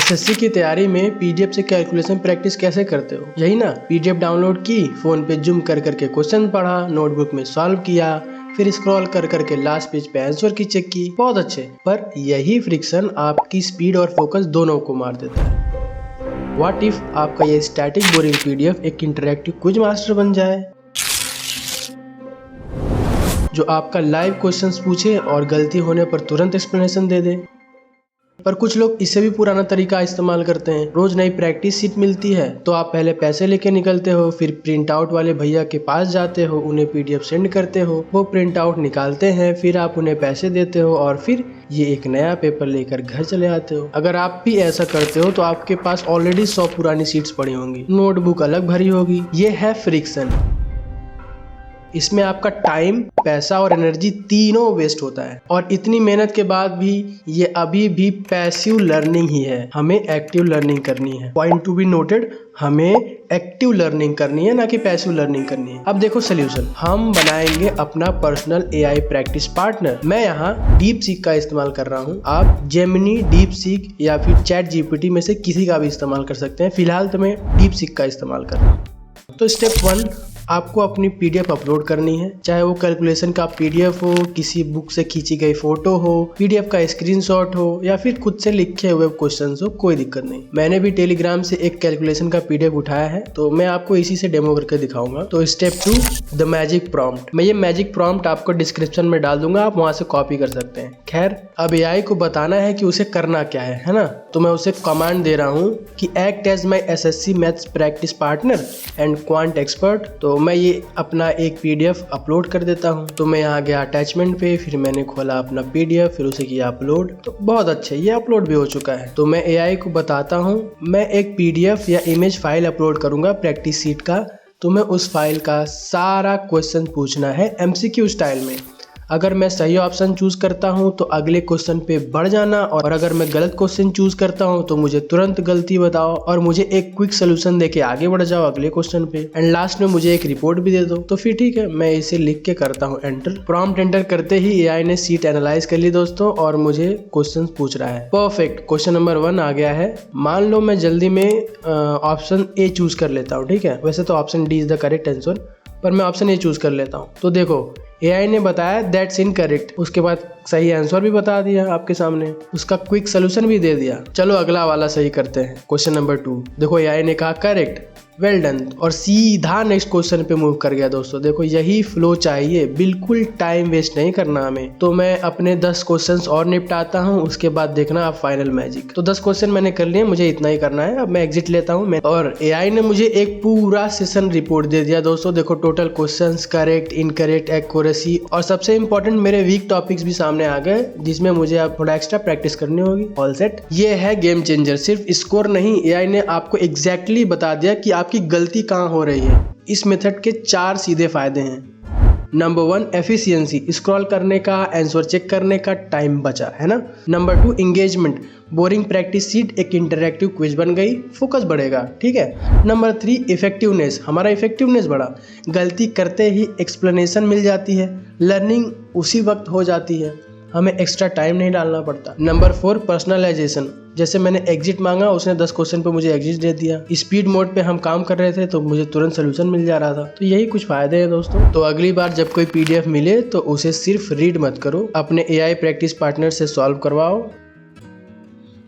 SSC की तैयारी में पीडीएफ से कैलकुलेशन प्रैक्टिस कैसे करते हो? यही ना, पीडीएफ डाउनलोड की, फोन पे जूम कर करके क्वेश्चन पढ़ा, नोटबुक में सॉल्व किया, फिर स्क्रॉल कर करके लास्ट पेज पे आंसर की चेक की। बहुत अच्छे, पर यही फ्रिक्शन आपकी स्पीड और फोकस दोनों को मार देता है। व्हाट इफ आपका ये स्टैटिक बोरिंग पीडीएफ एक इंटरैक्टिव क्विज मास्टर बन जाए, जो आपका लाइव क्वेश्चंस पूछे और गलती होने पर तुरंत एक्सप्लेनेशन दे दे। पर कुछ लोग इससे भी पुराना तरीका इस्तेमाल करते हैं। रोज नई प्रैक्टिस सीट मिलती है तो आप पहले पैसे लेके निकलते हो, फिर प्रिंट आउट वाले भैया के पास जाते हो, उन्हें पीडीएफ सेंड करते हो, वो प्रिंट आउट निकालते हैं, फिर आप उन्हें पैसे देते हो और फिर ये एक नया पेपर लेकर घर चले आते हो। अगर आप भी ऐसा करते हो तो आपके पास ऑलरेडी 100 पुरानी सीट्स पड़ी होंगी, नोटबुक अलग भरी होगी। ये है फ्रिक्शन। इसमें आपका टाइम, पैसा और एनर्जी तीनों वेस्ट होता है। और इतनी मेहनत के बाद भी ये अभी भी पैसिव लर्निंग ही है। हमें एक्टिव लर्निंग करनी है। पॉइंट टू बी नोटेड, हमें एक्टिव लर्निंग करनी है, ना कि पैसिव लर्निंग करनी है। अब देखो सोल्यूशन, हम बनाएंगे अपना पर्सनल एआई प्रैक्टिस पार्टनर। मैं यहाँ डीप सीक का इस्तेमाल कर रहा हूँ। आप जेमिनी, डीप सीक या फिर चैट जीपीटी में से किसी का भी इस्तेमाल कर सकते हैं। फिलहाल तो मैं डीप सीक का इस्तेमाल कर रहा हूँ। तो स्टेप 1, आपको अपनी पीडीएफ अपलोड करनी है। चाहे वो कैलकुलेशन का पीडीएफ हो, किसी बुक से खींची गई फोटो हो, पीडीएफ का स्क्रीनशॉट हो या फिर खुद से लिखे हुए क्वेश्चंस हो, कोई दिक्कत नहीं। मैंने भी टेलीग्राम से एक कैलकुलेशन का पीडीएफ उठाया है, तो मैं आपको इसी से डेमो करके दिखाऊंगा। तो स्टेप 2, द मैजिक प्रॉम्प्ट। मैं ये मैजिक प्रॉम्प्ट आपको डिस्क्रिप्शन में डाल दूंगा, आप वहां से कॉपी कर सकते हैं। खैर, अब एआई को बताना है कि उसे करना क्या है ना। तो मैं उसे कमांड दे रहा हूँ कि act as my SSC maths practice partner and quant expert. तो मैं ये अपना एक पीडीएफ अपलोड कर देता हूँ। तो मैं यहाँ गया अटैचमेंट पे, फिर मैंने खोला अपना पीडीएफ, फिर उसे किया अपलोड। तो बहुत अच्छा, ये अपलोड भी हो चुका है। तो मैं एआई को बताता हूँ, मैं एक पीडीएफ या इमेज फाइल अपलोड करूंगा प्रैक्टिस सीट का। तो मैं उस फाइल का सारा क्वेश्चन पूछना है एमसीक्यू स्टाइल में। अगर मैं सही ऑप्शन चूज करता हूं तो अगले क्वेश्चन पे बढ़ जाना, और अगर मैं गलत क्वेश्चन चूज करता हूं तो मुझे तुरंत गलती बताओ और मुझे एक क्विक सोल्यूशन देके आगे बढ़ जाओ अगले क्वेश्चन पे, एंड लास्ट में मुझे एक रिपोर्ट भी दे दो। तो फिर ठीक है, मैं इसे लिख के करता हूँ एंटर। प्रॉम्प्ट एंटर करते ही एआई ने सीट एनालाइज कर ली दोस्तों, और मुझे क्वेश्चन पूछ रहा है। परफेक्ट, क्वेश्चन नंबर 1 आ गया है। मान लो मैं जल्दी में ऑप्शन ए चूज कर लेता हूँ, ठीक है। वैसे तो option D is the correct answer, पर मैं ऑप्शन ए चूज कर लेता हूँ। तो देखो, एआई ने बताया दैट्स इनकरेक्ट, उसके बाद सही आंसर भी बता दिया आपके सामने, उसका क्विक सोल्यूशन भी दे दिया। चलो अगला वाला सही करते हैं। क्वेश्चन नंबर 2, देखो एआई ने कहा करेक्ट, वेल डन, और सीधा नेक्स्ट क्वेश्चन पे मूव कर गया दोस्तों। देखो यही फ्लो चाहिए, बिल्कुल टाइम वेस्ट नहीं करना हमें। तो मैं अपने 10 क्वेश्चंस और निपटाता हूँ, उसके बाद देखना आप फाइनल मैजिक। तो 10 क्वेश्चन मैंने कर लिए, मुझे इतना ही करना है। अब मैं एग्जिट लेता हूँ और एआई ने मुझे एक पूरा सेशन रिपोर्ट दे दिया दोस्तों। देखो total questions, correct, incorrect, accuracy, और सबसे इंपॉर्टेंट मेरे वीक टॉपिक्स भी सामने आ गए, जिसमें मुझे अब थोड़ा एक्स्ट्रा प्रैक्टिस करनी होगी। All set. ये है गेम चेंजर। सिर्फ स्कोर नहीं, एआई ने आपको एग्जैक्टली बता दिया कि आपकी गलती कहाँ हो रही है। इस मेथड के 4 सीधे फायदे हैं। नंबर 1, एफिशिएंसी, स्क्रॉल करने का, आंसर चेक करने का टाइम बचा, है ना। Number 2, engagement, boring practice seat एक इंटरैक्टिव क्विज बन गई, फोकस बढ़ेगा, ठीक है। नंबर 3, इफेक्टिवनेस, हमारा इफेक्टिवनेस बढ़ा, गलती करते ही एक्सप्लेनेशन मिल जाती है, लर्निंग उसी वक्त हो जाती है, हमें एक्स्ट्रा टाइम नहीं डालना पड़ता। नंबर 4, पर्सनलाइजेशन, जैसे मैंने एग्जिट मांगा, उसने 10 क्वेश्चन पे मुझे एग्जिट दे दिया। स्पीड मोड पे हम काम कर रहे थे तो मुझे तुरंत सोल्यूशन मिल जा रहा था। तो यही कुछ फायदे हैं दोस्तों। तो अगली बार जब कोई पीडीएफ मिले तो उसे सिर्फ रीड मत करो, अपने एआई प्रैक्टिस पार्टनर से सॉल्व करवाओ।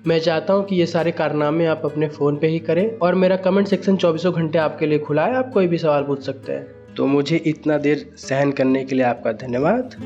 मैं चाहता हूं कि ये सारे कारनामे आप अपने फ़ोन पे ही करें, और मेरा कमेंट सेक्शन 24 घंटे आपके लिए खुला है, आप कोई भी सवाल पूछ सकते हैं। तो मुझे इतना देर सहन करने के लिए आपका धन्यवाद।